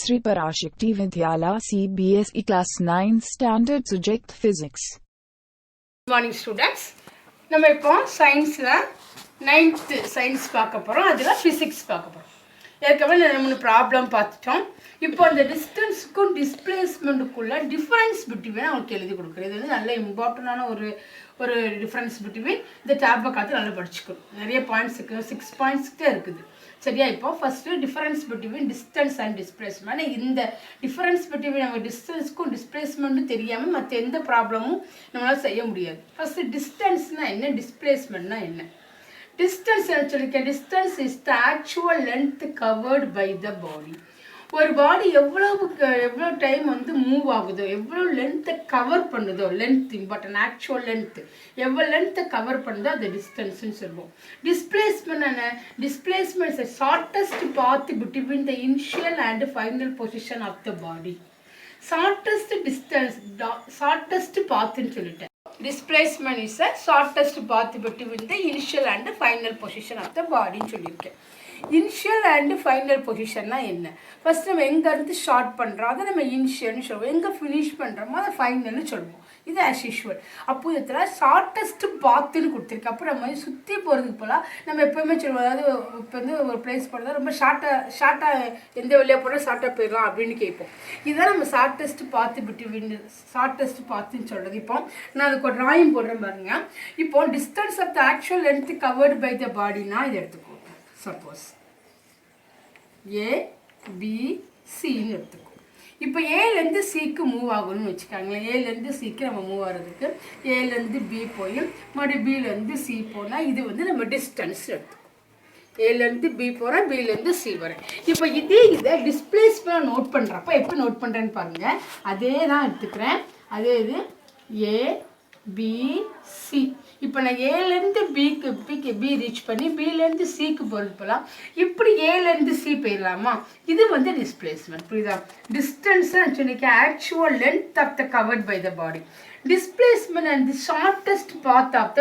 Sri Parashakti Vidyala CBSE Class 9 Standard Subject Physics. Good morning students. நம்ம இப்போ சயின்ஸ்ல 9th science பார்க்க போறோம். அதுல physics பார்க்க போறோம். ஏற்கனவே நம்ம ப்ராப்ளம் பார்த்துட்டோம். இப்போ அந்த டிஸ்டன்ஸ்க்கும் டிஸ்பிளேஸ்மெண்ட்டுக்குள்ள டிஃபரன்ஸ் பிட்வீன் அவங்களுக்கு எழுதி கொடுக்குறது. இது வந்து நல்ல இம்பார்ட்டண்டான ஒரு டிஃபரன்ஸ் பிட்வீன் இந்த டேப்பை காத்து நல்லா படிச்சுக்கணும். நிறைய பாயிண்ட்ஸ் இருக்குது, 6 பாயிண்ட்ஸ் தான் இருக்குது. சரியா? இப்போ first difference between distance and displacement. இந்த டிஃபரன்ஸ் பிட்வீன் நம்ம டிஸ்டன்ஸ்க்கும் டிஸ்பிளேஸ்மெண்ட்டும் தெரியாமல் மற்ற எந்த ப்ராப்ளமும் நம்மளால் செய்ய முடியாது. ஃபஸ்ட்டு டிஸ்டன்ஸ்னால் என்ன, டிஸ்பிளேஸ்மெண்ட்னா என்ன? டிஸ்டன்ஸ் சொல்லியிருக்கேன். Distance is the actual length covered by the body. ஒரு பாடி எவ்வளோ டைம் வந்து மூவ் ஆகுதோ, எவ்வளோ லென்த்தை கவர் பண்ணுதோ, லென்த் இம்பார்ட்டன், ஆக்சுவல் லென்த் எவ்வளோ லென்த்தை கவர் பண்ணுதோ அது டிஸ்டன்ஸ்ன்னு சொல்லுவோம். டிஸ்பிளேஸ்மெண்ட் என்ன? Displacement is shortest path between the initial and final position of the body. Shortest distance, shortest பாத்துன்னு சொல்லிட்டேன். Displacement is the shortest path between the initial and final position of the body ன்னு சொல்லியிருக்கேன். Initial and final பொசிஷன்னா என்ன? First நம்ம எங்கேருந்து start பண்ணுறோம் அதை நம்ம இனிஷியல்னு சொல்லுவோம், எங்கே ஃபினிஷ் பண்ணுறோமோ அதை ஃபைனல்னு சொல்லுவோம். இது ஆஸ் யூஷுவல். அப்போ இதில் ஷார்ட்டஸ்ட் பாத்துன்னு கொடுத்துருக்கு. அப்போ நம்ம சுற்றி போகிறதுக்கு போகலாம். நம்ம எப்போயுமே சொல்லுவோம், அதாவது இப்போ வந்து ஒரு பிளேஸ் போகிறதா ரொம்ப ஷார்ட்டாக எந்த வழியாக போனால் ஷார்ட்டாக போயிடலாம் அப்படின்னு கேட்போம். இதுதான் நம்ம ஷார்ட்டஸ்ட் பாத்து பிட்வீன், ஷார்ட்டஸ்ட் பாத்துன்னு சொல்கிறது. இப்போ நான் அதுக்கு ஒரு ட்ராயிங் போடுறேன் பாருங்க. இப்போ distance of the actual length covered by the பாடினா இதை எடுத்துக்கோ. சப்போஸ் ஏபிசின்னு எடுத்துக்கோ. இப்போ ஏலேருந்து சிக்கு மூவ் ஆகணும்னு வச்சுக்காங்களேன். ஏலேருந்து சிக்கு நம்ம மூவ் ஆகிறதுக்கு ஏலேருந்து பி போய் மறுபடியும் பிலேருந்து சி போனால் இது வந்து நம்ம டிஸ்டன்ஸ் எடுத்துக்கோ. ஏலேருந்து பி போகிறேன், பிலேருந்து சி வரேன். இப்போ இதை டிஸ்பிளேஸ்மெண்ட் நோட் பண்ணுறப்ப எப்படி நோட் பண்ணுறேன்னு பாருங்கள். அதே தான் எடுத்துக்கிறேன். அதே இது ஏபிசி. இப்போ நான் ஏலேருந்து பிக்கு பி ரீச் பண்ணி பிலேருந்து சிக்கு போகலாம். இப்படி ஏலேருந்து சி போயிடலாமா? இது வந்து டிஸ்பிளேஸ்மெண்ட். புரியுதா? டிஸ்டன்ஸ் சொன்னிக்க actual length of the covered by the body. Displacement and the shortest path of the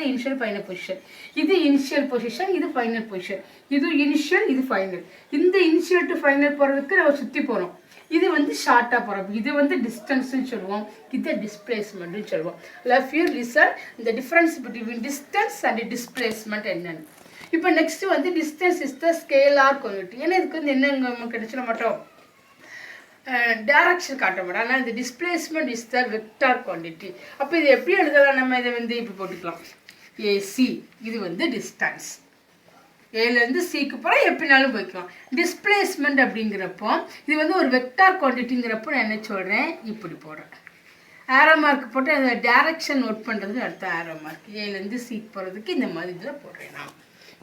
initial final position. இது இனிஷியல் பொசிஷன், இது ஃபைனல் பொசிஷன். இது இனிஷியல், இது ஃபைனல். இந்த இனிஷியல் டு ஃபைனல் போகிறதுக்கு நம்ம சுற்றி போகிறோம். இது வந்து ஷார்ட்டாக போகிறோம். இது வந்து டிஸ்டன்ஸ்ன்னு சொல்லுவோம், இது டிஸ்பிளேஸ்மெண்ட்னு சொல்லுவோம். லவ் யூ லிசன் இந்த difference between distance and displacement என்னன்னு. இப்போ நெக்ஸ்ட் வந்து distance is the scalar quantity. ஏன்னா இதுக்கு வந்து என்ன நமக்கு கிடைச்சிட மாட்டோம், டைரக்ஷன் காட்ட மாட்டோம். ஆனால் இந்த displacement is the vector quantity. அப்போ இது எப்படி எழுதலாம்? நம்ம இதை வந்து இப்போ போட்டுக்கலாம். ஏசி இது வந்து டிஸ்டன்ஸ். ஏலேருந்து சிக்கு போகிறோம், எப்படினாலும் போய்க்கலாம். டிஸ்பிளேஸ்மெண்ட் அப்படிங்கிறப்போ இது வந்து ஒரு வெக்டார் குவான்டிட்டிங்கிறப்போ நான் என்ன சொல்கிறேன், இப்படி போடுறேன். ஆரோ மார்க் போட்டு அந்த டைரக்ஷன் நோட் பண்ணுறதுக்கு அடுத்த ஆரோ மார்க். ஏலேருந்து சிக்கு போகிறதுக்கு இந்த மாதிரி இதில் போடுறேன் நான்.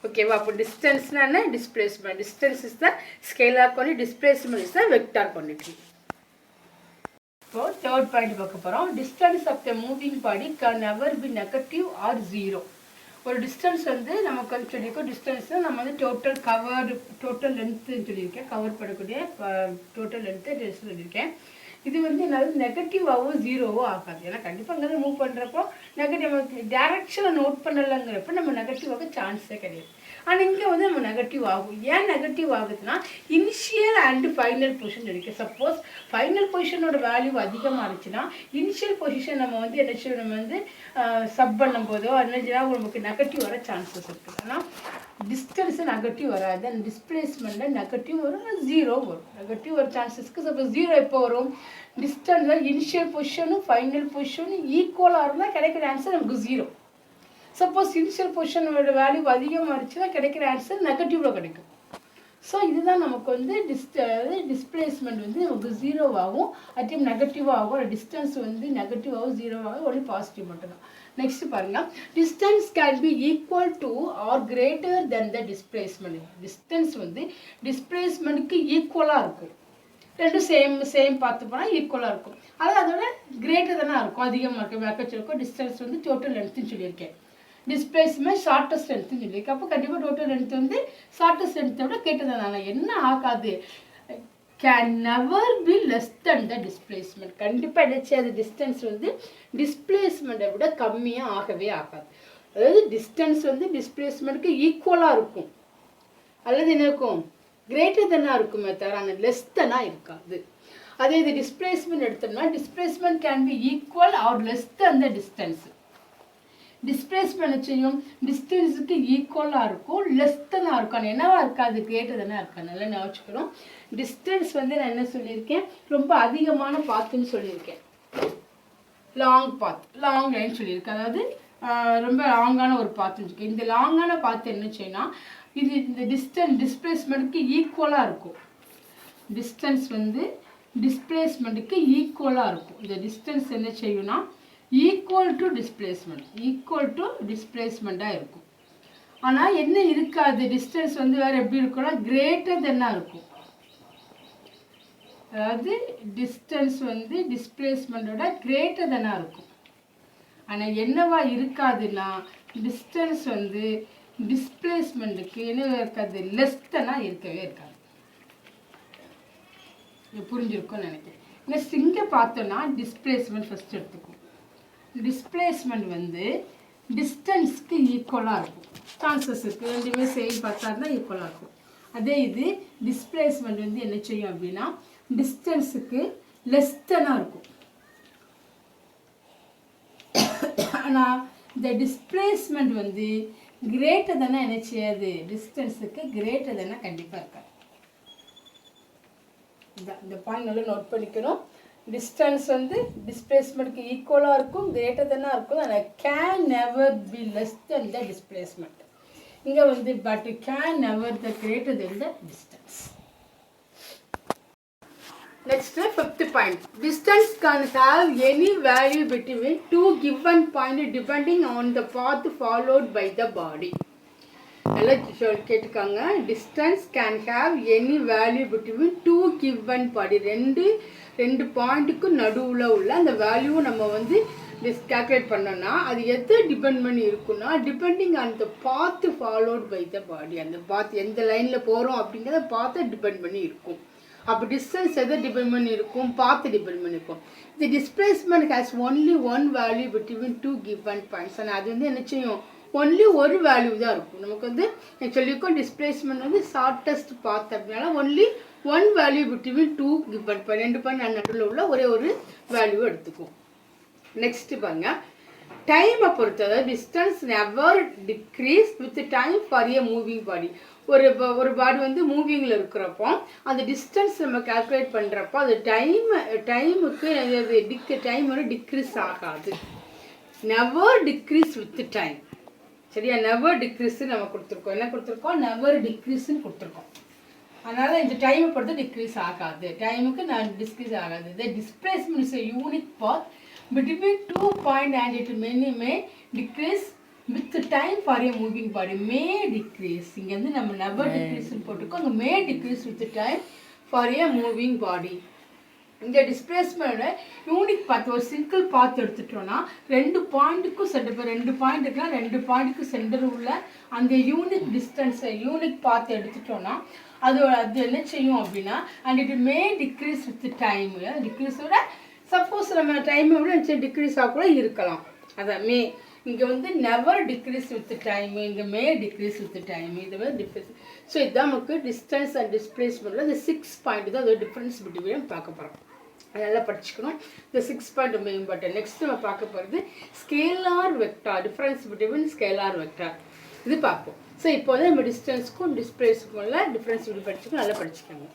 ஓகேவா? அப்போ டிஸ்டன்ஸ்னா என்ன? Displacement. Distance is the scalar quantity, displacement is the vector quantity. இப்போ தேர்ட் பாயிண்ட் பார்க்க போகிறோம். Distance of the moving body can never be negative or zero. ஒரு டிஸ்டன்ஸ் வந்து நமக்கு வந்து சொல்லியிருக்கோம். டிஸ்டன்ஸ்னால் நம்ம வந்து டோட்டல் லென்த்துன்னு சொல்லியிருக்கேன், கவர் பண்ணக்கூடிய டோட்டல் லென்த்து சொல்லியிருக்கேன். இது வந்து என்னால் நெகட்டிவாகவோ ஜீரோவோ ஆகாது. ஏன்னா கண்டிப்பாக அங்கே மூவ் பண்ணுறப்போ நெகட்டிவ் டேரக்ஷனை நோட் பண்ணலைங்கிறப்ப நம்ம நெகட்டிவாக சான்ஸே கிடையாது. ஆனால் இங்கே வந்து நம்ம நெகட்டிவ் ஆகும். ஏன் நெகட்டிவ் ஆகுதுன்னா இனிஷியல் அண்டு ஃபைனல் பொசிஷன் இருக்குது. சப்போஸ் ஃபைனல் பொசிஷனோட வேல்யூ அதிகமாக இருந்துச்சுன்னா இனிஷியல் பொசிஷன் நம்ம வந்து என்ன நம்ம வந்து சப் பண்ணும் போதோ என்னச்சுன்னா நமக்கு நெகட்டிவ் வர சான்சஸ் இருக்குது. ஆனால் டிஸ்டன்ஸு நெகட்டிவ் வராது. அந்த டிஸ்பிளேஸ்மெண்ட்டில் நெகட்டிவ் வரும், ஜீரோ வரும். நெகட்டிவ் ஒரு சான்சஸ்க்கு சப்போஸ் ஜீரோ எப்போ வரும்? டிஸ்டன்ஸில் இனிஷியல் பொசிஷனும் ஃபைனல் பொசிஷனும் ஈக்குவலாக இருந்தால் கிடைக்கிற ஆன்சர் நமக்கு ஜீரோ. சப்போஸ் இனிஷியல் பொசிஷனோட வேல்யூ அதிகமாக இருந்துச்சுன்னா கிடைக்கிற ஆன்சர் நெகட்டிவில் கிடைக்கும். ஸோ இதுதான் நமக்கு வந்து டிஸ்பிளேஸ்மெண்ட் வந்து நமக்கு ஜீரோவாகும், அட்டையும் நெகட்டிவாக ஆகும். டிஸ்டன்ஸ் வந்து நெகட்டிவாகவும் ஜீரோவாகும், ஒன்லி பாசிட்டிவ் மட்டும்தான். நெக்ஸ்ட் பாருங்க. Distance can be equal to or greater than the displacement. Distance வந்து டிஸ்பிளேஸ்மெண்ட்டுக்கு ஈக்குவலாக இருக்கும். ரெண்டும் சேம் பார்த்து போனால் ஈக்குவலாக இருக்கும். அது அதோட கிரேட்டர் தானே இருக்கும், அதிகமாக இருக்கும். மேக்கச்சிருக்கும். டிஸ்டன்ஸ் வந்து டோட்டல் லென்த்துன்னு சொல்லியிருக்கேன். டிஸ்பிளேஸ்மெண்ட் ஷார்ட்டஸ்ட் லென்த்துன்னு சொல்லியிருக்கேன். அப்போ கண்டிப்பாக டோட்டல் லென்த் வந்து ஷார்ட்டஸ்ட் லென்த்தை விட கேட்டதான என்ன ஆகாது, can never B less than the displacement. கண்டிப்பாக என்னச்சு அது டிஸ்டன்ஸ் வந்து டிஸ்பிளேஸ்மெண்ட்டை விட கம்மியாக ஆகவே ஆகாது. அதாவது டிஸ்டன்ஸ் வந்து டிஸ்பிளேஸ்மெண்ட்டுக்கு ஈக்குவலாக இருக்கும். அல்லது என்ன இருக்கும், கிரேட்டர் தென்னாக இருக்குமே தவிர அங்கே லெஸ் தென்னாக இருக்காது. அதே இது டிஸ்பிளேஸ்மெண்ட் எடுத்தோம்னா displacement can be equal or less than the distance. Displacement செய்யும் டிஸ்டன்ஸுக்கு ஈக்குவலாக இருக்கும், லெஸ் தென்னாக இருக்கும். ஆனால் என்னவா இருக்காது, கிரேட்டர் தென்னாக இருக்காது. நல்லா ஞாபகம். டிஸ்டன்ஸ் வந்து நான் என்ன சொல்லியிருக்கேன், ரொம்ப அதிகமான பாத்துன்னு சொல்லியிருக்கேன். லாங் பாத், லாங் லைன் சொல்லியிருக்கேன். அதாவது ரொம்ப லாங்கான ஒரு பாத்துன்னு இருக்கு. இந்த லாங்கான பாத்து என்ன செய்யணும், இது இந்த டிஸ்பிளேஸ்மெண்ட்டுக்கு ஈக்குவலாக இருக்கும். டிஸ்டன்ஸ் வந்து டிஸ்பிளேஸ்மெண்ட்டுக்கு ஈக்குவலாக இருக்கும். இந்த டிஸ்டன்ஸ் என்ன செய்யும்னா ஈக்குவல் டு டிஸ்பிளேஸ்மெண்ட்டாக இருக்கும். ஆனால் என்ன இருக்காது, டிஸ்டன்ஸ் வந்து வேறு எப்படி இருக்கும்னா கிரேட்டர் தென்னாக இருக்கும். அதாவது டிஸ்டன்ஸ் வந்து டிஸ்பிளேஸ்மெண்ட்டோட கிரேட்டர் தென்னாக இருக்கும். ஆனால் என்னவா இருக்காதுன்னா டிஸ்டன்ஸ் வந்து டிஸ்பிளேஸ்மெண்ட்டுக்கு என்ன இருக்காது, லெஸ் தென்னாக இருக்கவே இருக்காது. புரிஞ்சிருக்கும்னு நினைக்கிறேன். நெக்ஸ்ட் இங்கே பார்த்தோன்னா டிஸ்பிளேஸ்மெண்ட் ஃபஸ்ட் எடுத்துக்கும். டிஸ்பிளேஸ்மெண்ட் வந்து டிஸ்டன்ஸ்க்கு ஈக்குவலாக இருக்கும். சான்சஸ் இருக்குது, ரெண்டுமே சேம் பார்த்தாருன்னா ஈக்குவலாக இருக்கும். அதே இது டிஸ்பிளேஸ்மெண்ட் வந்து என்ன செய்யும் அப்படின்னா டிஸ்டன்ஸுக்கு லெஸ் தென்னாக இருக்கும். ஆனால் இந்த டிஸ்பிளேஸ்மெண்ட் வந்து கிரேட்டர் தானே என்ன செய்யாது, டிஸ்டன்ஸுக்கு கிரேட்டர் தானே கண்டிப்பாக இருக்காது. இந்த பாயிண்ட் நல்லா நோட் பண்ணிக்கணும். டிஸ்டன்ஸ் வந்து டிஸ்பிளேஸ்மெண்ட்டுக்கு ஈக்குவலாக இருக்கும், கிரேட்டர் தானே இருக்கும். ஆனால் can never B less than the displacement. இங்கே வந்து but can never the greater than the distance. Next, fifth point. Distance can have any value between two given points depending on the path followed by the body. நல்லா கேட்டுக்காங்க. Distance can have any value between two given body. ரெண்டு பாயிண்ட்டுக்கு நடுவில் உள்ள அந்த வேல்யூவை நம்ம வந்து calculate பண்ணோம்னா அது எதை டிபெண்ட் பண்ணி இருக்குன்னா depending on the path followed by the body. அந்த பாத் எந்த லைனில் போகிறோம் அப்படிங்கிறத பாத்தை டிபெண்ட் பண்ணி இருக்கும். அப்போ டிஸ்டன்ஸ் எதை டிபெண்ட் பண்ணி இருக்கும், பார்த்து டிபெண்ட் பண்ணியிருக்கும். The displacement has only one value between two given points. ஆனால் அது வந்து என்ன செய்யும், ஒன்லி ஒரு வேல்யூ தான் இருக்கும். நமக்கு வந்து சொல்லியிருக்கோம் டிஸ்பிளேஸ்மெண்ட் வந்து ஷார்ட்டஸ்ட் பாத் அப்படின்னால only one value between two given point. ரெண்டு பாயிண்ட் நடுவில் உள்ள ஒரே ஒரு வேல்யூ எடுத்துக்கும். நெக்ஸ்ட் பாருங்க, டைமை பொறுத்தது distance never decrease with time for a moving body. ஒரு பாடி வந்து மூவிங்கில் இருக்கிறப்போ அந்த டிஸ்டன்ஸ் நம்ம கால்குலேட் பண்ணுறப்போ அது டைமுக்கு டைம் வந்து டிக்ரீஸ் ஆகாது. Never decrease with time. சரியா, நெவர் டிக்ரீஸ் நம்ம கொடுத்துருக்கோம். என்ன கொடுத்துருக்கோம், நெவர் டிக்ரீஸ்ன்னு கொடுத்துருக்கோம். அதனால் இந்த டைமை பொறுத்து டிக்ரீஸ் ஆகாது, டைமுக்கு நான் டிஸ்க்ரீஸ் ஆகாது. த displacement is a unique path between 2 points and it may decrease with time for a moving body. May decrease, இங்கே வந்து நம்ம never decrease போட்டுக்கோம். அங்கே may decrease with time for a moving body. இந்த டிஸ்பிளேஸ்மெண்ட்டோட unique பாத், ஒரு single பாத் எடுத்துட்டோன்னா ரெண்டு பாயிண்ட்டுக்கும் centre, ரெண்டு point இருக்குன்னா ரெண்டு பாயிண்ட்டுக்கும் சென்டர் உள்ள அந்த யூனிக் டிஸ்டன்ஸை யூனிக் பாத் எடுத்துட்டோன்னா அது என்ன செய்யும் அப்படின்னா and it may decrease with time. டிக்ரீஸோட சப்போஸ் நம்ம டைமை விட டிக்ரீஸ் ஆக கூட இருக்கலாம். அதான் மே. இங்கே வந்து நெவர் டிக்ரீஸ் வித் டைம், இங்கே மே டிக்ரீஸ் வித் டைம். இது வந்து டிஃப்ரென்ஸ். ஸோ இதுதான் நமக்கு டிஸ்டன்ஸ் அண்ட் டிஸ்பிளேஸ்மெண்ட்டில் இந்த 6 பாயிண்ட் தான் அதோட டிஃப்ரென்ஸ் பிட்வீன் பார்க்க போகிறோம். அதெல்லா படிச்சுக்கணும். இந்த 6 பாயிண்ட் ரொம்ப இம்பார்ட்டன்ட். நெக்ஸ்ட் நம்ம பார்க்க போகிறது scalar vector, difference between scalar vector. இது பார்ப்போம். ஸோ இப்போ வந்து நம்ம டிஸ்டன்ஸ்க்கும் டிஸ்பிளேஸ்க்கும் டிஃப்ரென்ஸ் இப்படி படிச்சுக்கணும். நல்லா படிச்சுக்கோங்க.